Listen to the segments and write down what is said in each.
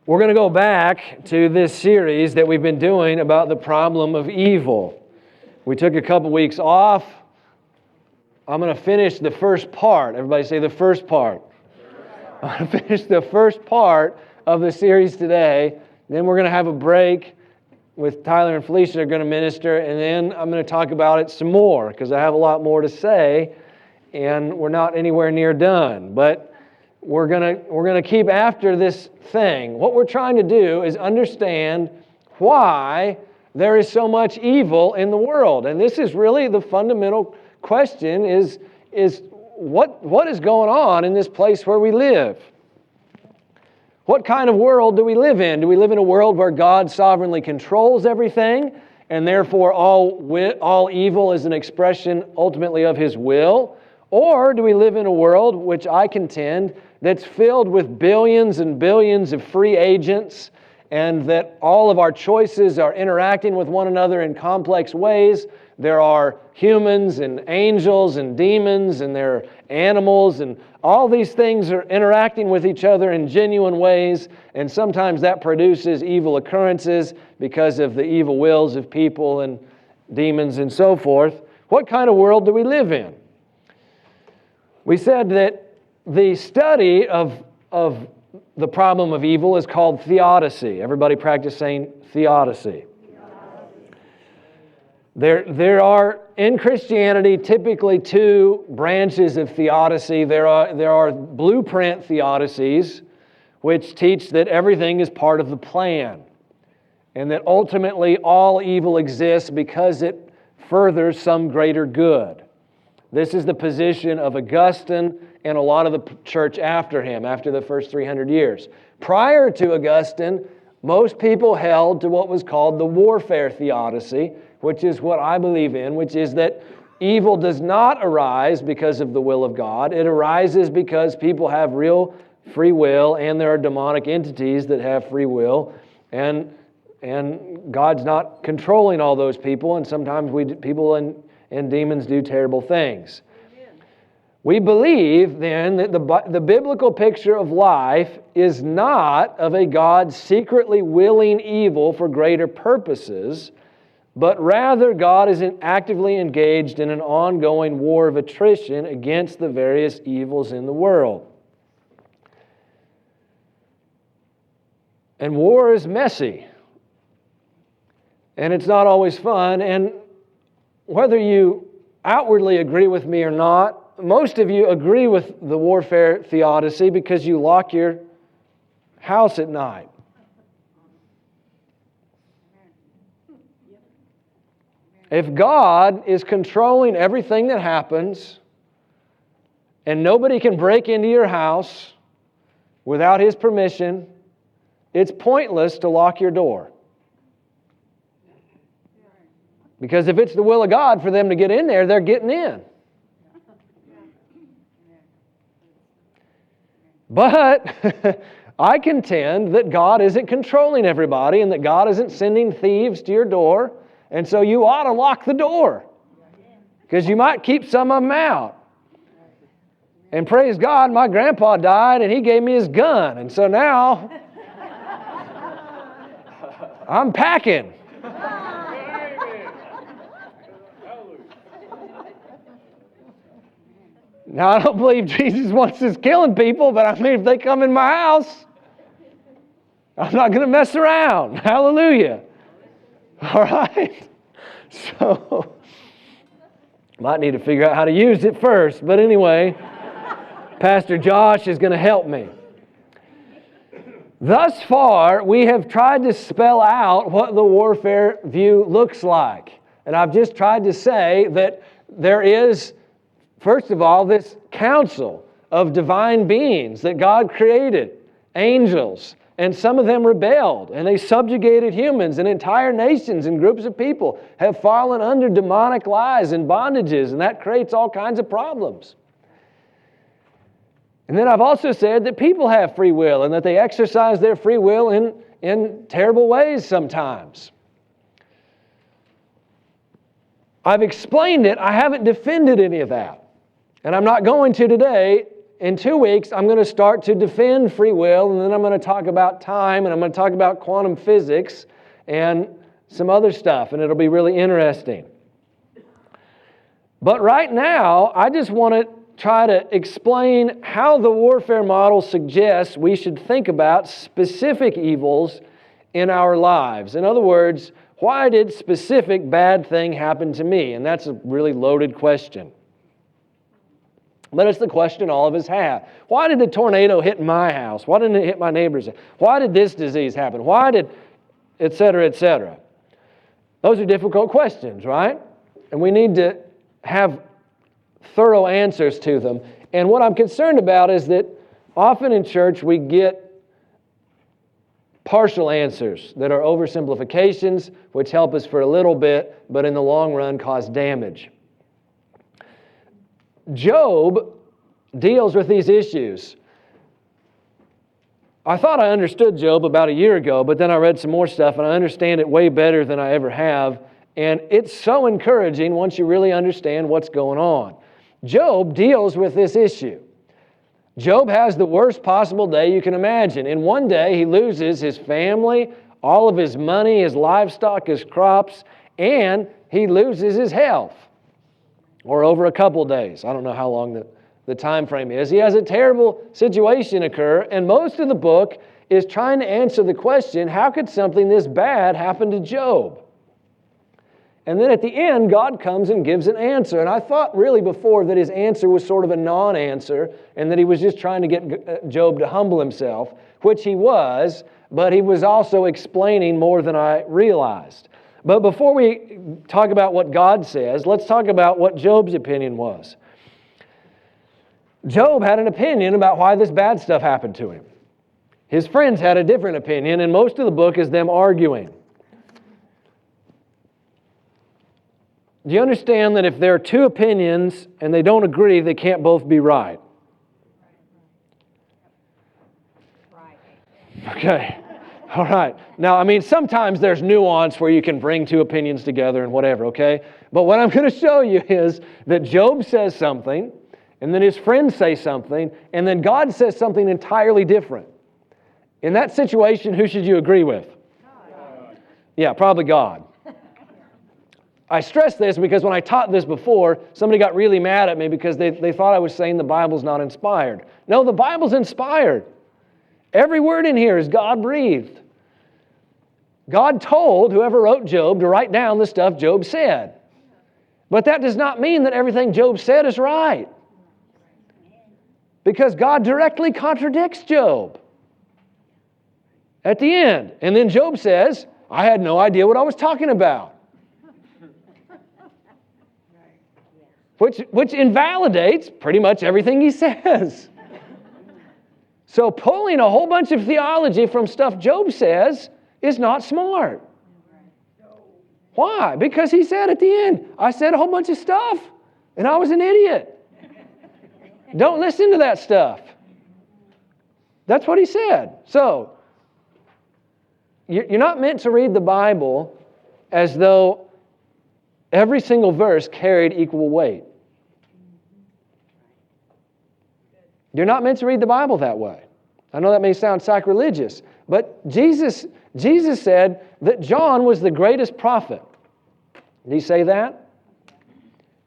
We're going to go back to this series that we've been doing about the problem of evil. We took a couple weeks off. I'm going to finish the first part. Everybody say the first part. I'm going to finish the first part of the series today. Then we're going to have a break with Tyler and Felicia are going to minister. And then I'm going to talk about it some more because I have a lot more to say. And we're not anywhere near done. But we're going to keep after this thing. What we're trying to do is understand why there is so much evil in the world. And this is really the fundamental question is what is going on in this place where we live? What kind of world do we live in? Do we live in a world where God sovereignly controls everything and therefore all evil is an expression ultimately of His will? Or do we live in a world, which I contend, that's filled with billions and billions of free agents and that all of our choices are interacting with one another in complex ways? There are humans and angels and demons and there are animals and all these things are interacting with each other in genuine ways, and sometimes that produces evil occurrences because of the evil wills of people and demons and so forth. What kind of world do we live in? We said that the study of the problem of evil is called theodicy. Everybody practice saying theodicy. There are, in Christianity, typically two branches of theodicy. There are blueprint theodicies, which teach that everything is part of the plan, and that ultimately all evil exists because it furthers some greater good. This is the position of Augustine and a lot of the church after him, after the first 300 years. Prior to Augustine, most people held to what was called the warfare theodicy, which is what I believe in, which is that evil does not arise because of the will of God. It arises because people have real free will, and there are demonic entities that have free will, and God's not controlling all those people, and sometimes people and demons do terrible things. Amen. We believe then that the biblical picture of life is not of a God secretly willing evil for greater purposes, but rather God is actively engaged in an ongoing war of attrition against the various evils in the world. And war is messy. And it's not always fun. And whether you outwardly agree with me or not, most of you agree with the warfare theodicy because you lock your house at night. If God is controlling everything that happens and nobody can break into your house without His permission, it's pointless to lock your door. Because if it's the will of God for them to get in there, they're getting in. But I contend that God isn't controlling everybody and that God isn't sending thieves to your door. And so you ought to lock the door. Because you might keep some of them out. And praise God, my grandpa died and he gave me his gun. And so now I'm packing. Now, I don't believe Jesus wants us killing people, but I mean, if they come in my house, I'm not going to mess around. Hallelujah. All right? So, might need to figure out how to use it first. But anyway, Pastor Josh is going to help me. Thus far, we have tried to spell out what the warfare view looks like. And I've just tried to say that there is, first of all, this council of divine beings that God created, angels, and some of them rebelled, and they subjugated humans, and entire nations and groups of people have fallen under demonic lies and bondages, and that creates all kinds of problems. And then I've also said that people have free will, and that they exercise their free will in terrible ways sometimes. I've explained it. I haven't defended any of that. And I'm not going to today in 2 weeks, I'm going to start to defend free will, and then I'm going to talk about time, and I'm going to talk about quantum physics and some other stuff, and it'll be really interesting. But right now, I just want to try to explain how the warfare model suggests we should think about specific evils in our lives. In other words, why did specific bad thing happen to me? And that's a really loaded question. But it's the question all of us have. Why did the tornado hit my house? Why didn't it hit my neighbor's house? Why did this disease happen? Why did, et cetera, et cetera? Those are difficult questions, right? And we need to have thorough answers to them. And what I'm concerned about is that often in church we get partial answers that are oversimplifications, which help us for a little bit, but in the long run cause damage. Job deals with these issues. I thought I understood Job about a year ago, but then I read some more stuff and I understand it way better than I ever have. And it's so encouraging once you really understand what's going on. Job deals with this issue. Job has the worst possible day you can imagine. In one day, he loses his family, all of his money, his livestock, his crops, and he loses his health. Or over a couple days. I don't know how long the time frame is. He has a terrible situation occur, and most of the book is trying to answer the question, how could something this bad happen to Job? And then at the end, God comes and gives an answer. And I thought really before that his answer was sort of a non-answer and that he was just trying to get Job to humble himself, which he was, but he was also explaining more than I realized. But before we talk about what God says, let's talk about what Job's opinion was. Job had an opinion about why this bad stuff happened to him. His friends had a different opinion, and most of the book is them arguing. Do you understand that if there are two opinions and they don't agree, they can't both be right? Okay. All right. Now, I mean, sometimes there's nuance where you can bring two opinions together and whatever, okay? But what I'm going to show you is that Job says something, and then his friends say something, and then God says something entirely different. In that situation, who should you agree with? God. Yeah, probably God. I stress this because when I taught this before, somebody got really mad at me because they thought I was saying the Bible's not inspired. No, the Bible's inspired. Every word in here is God-breathed. God told whoever wrote Job to write down the stuff Job said. But that does not mean that everything Job said is right. Because God directly contradicts Job at the end. And then Job says, I had no idea what I was talking about. Which invalidates pretty much everything he says. So pulling a whole bunch of theology from stuff Job says is not smart. Why? Because he said at the end, I said a whole bunch of stuff, and I was an idiot. Don't listen to that stuff. That's what he said. So, you're not meant to read the Bible as though every single verse carried equal weight. You're not meant to read the Bible that way. I know that may sound sacrilegious, but Jesus said that John was the greatest prophet. Did he say that?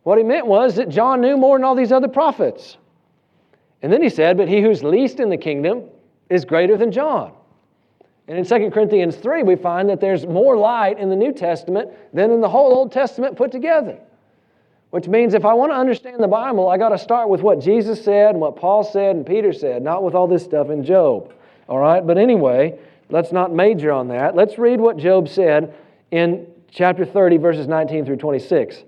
What he meant was that John knew more than all these other prophets. And then he said, but he who's least in the kingdom is greater than John. And in 2 Corinthians 3, we find that there's more light in the New Testament than in the whole Old Testament put together. Which means if I want to understand the Bible, I got to start with what Jesus said and what Paul said and Peter said, not with all this stuff in Job. All right? But anyway, let's not major on that. Let's read what Job said in chapter 30, verses 19 through 26.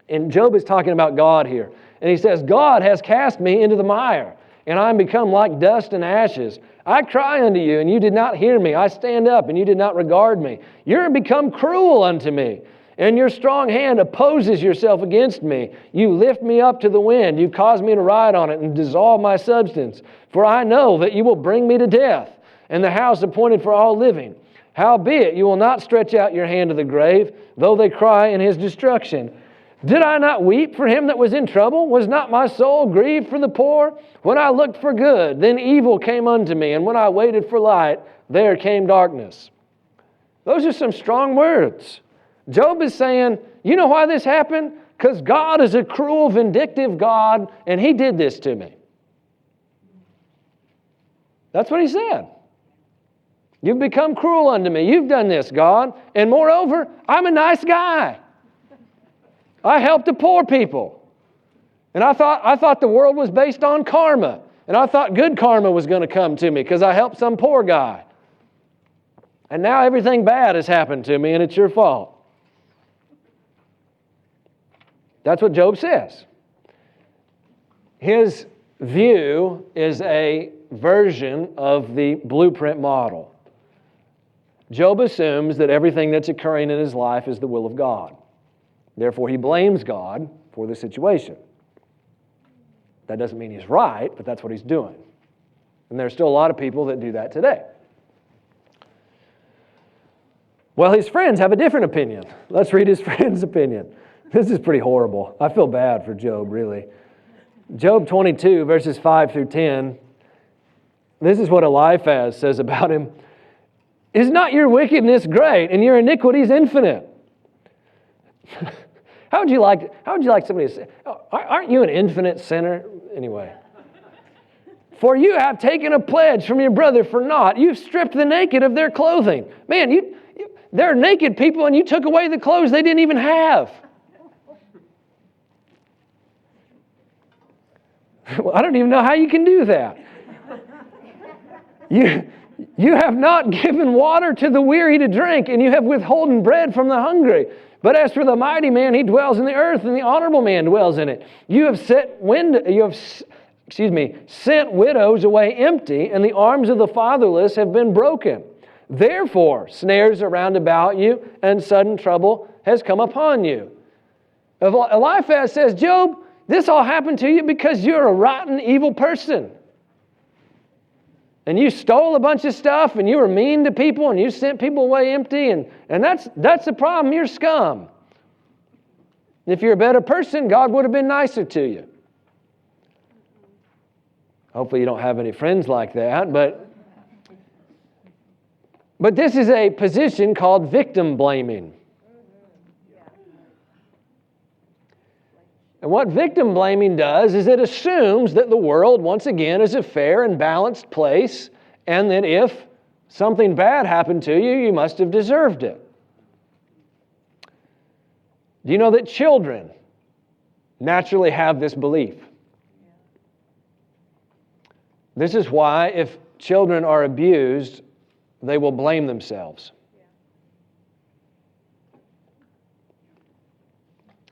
And Job is talking about God here. And he says, God has cast me into the mire, and I am become like dust and ashes. I cry unto you, and you did not hear me. I stand up, and you did not regard me. You are become cruel unto me, and your strong hand opposes yourself against me. You lift me up to the wind. You cause me to ride on it and dissolve my substance. For I know that you will bring me to death, and the house appointed for all living. Howbeit, you will not stretch out your hand to the grave, though they cry in his destruction. Did I not weep for him that was in trouble? Was not my soul grieved for the poor? When I looked for good, then evil came unto me, and when I waited for light, there came darkness. Those are some strong words. Job is saying, you know why this happened? Because God is a cruel, vindictive God, and He did this to me. That's what he said. You've become cruel unto me. You've done this, God. And moreover, I'm a nice guy. I help the poor people. And I thought the world was based on karma. And I thought good karma was going to come to me because I helped some poor guy. And now everything bad has happened to me and it's your fault. That's what Job says. His view is a version of the blueprint model. Job assumes that everything that's occurring in his life is the will of God. Therefore, he blames God for the situation. That doesn't mean he's right, but that's what he's doing. And there's still a lot of people that do that today. Well, his friends have a different opinion. Let's read his friend's opinion. This is pretty horrible. I feel bad for Job, really. Job 22, verses 5 through 10. This is what Eliphaz says about him. Is not your wickedness great and your iniquities infinite? How would you like somebody to say, aren't you an infinite sinner? Anyway. For you have taken a pledge from your brother for naught. You've stripped the naked of their clothing. Man, they're naked people and you took away the clothes they didn't even have. Well, I don't even know how you can do that. You have not given water to the weary to drink, and you have withholden bread from the hungry. But as for the mighty man, he dwells in the earth, and the honorable man dwells in it. You have sent widows away empty, and the arms of the fatherless have been broken. Therefore, snares are round about you, and sudden trouble has come upon you. Eliphaz says, Job, this all happened to you because you're a rotten, evil person. And you stole a bunch of stuff, and you were mean to people, and you sent people away empty, and that's the problem. You're scum. If you're a better person, God would have been nicer to you. Hopefully you don't have any friends like that, but this is a position called victim blaming. And what victim blaming does is it assumes that the world, once again, is a fair and balanced place, and that if something bad happened to you, you must have deserved it. Do you know that children naturally have this belief? This is why if children are abused, they will blame themselves.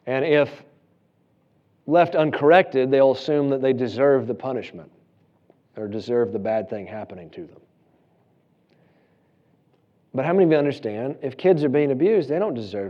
And if left uncorrected, they'll assume that they deserve the punishment or deserve the bad thing happening to them. But how many of you understand, if kids are being abused, they don't deserve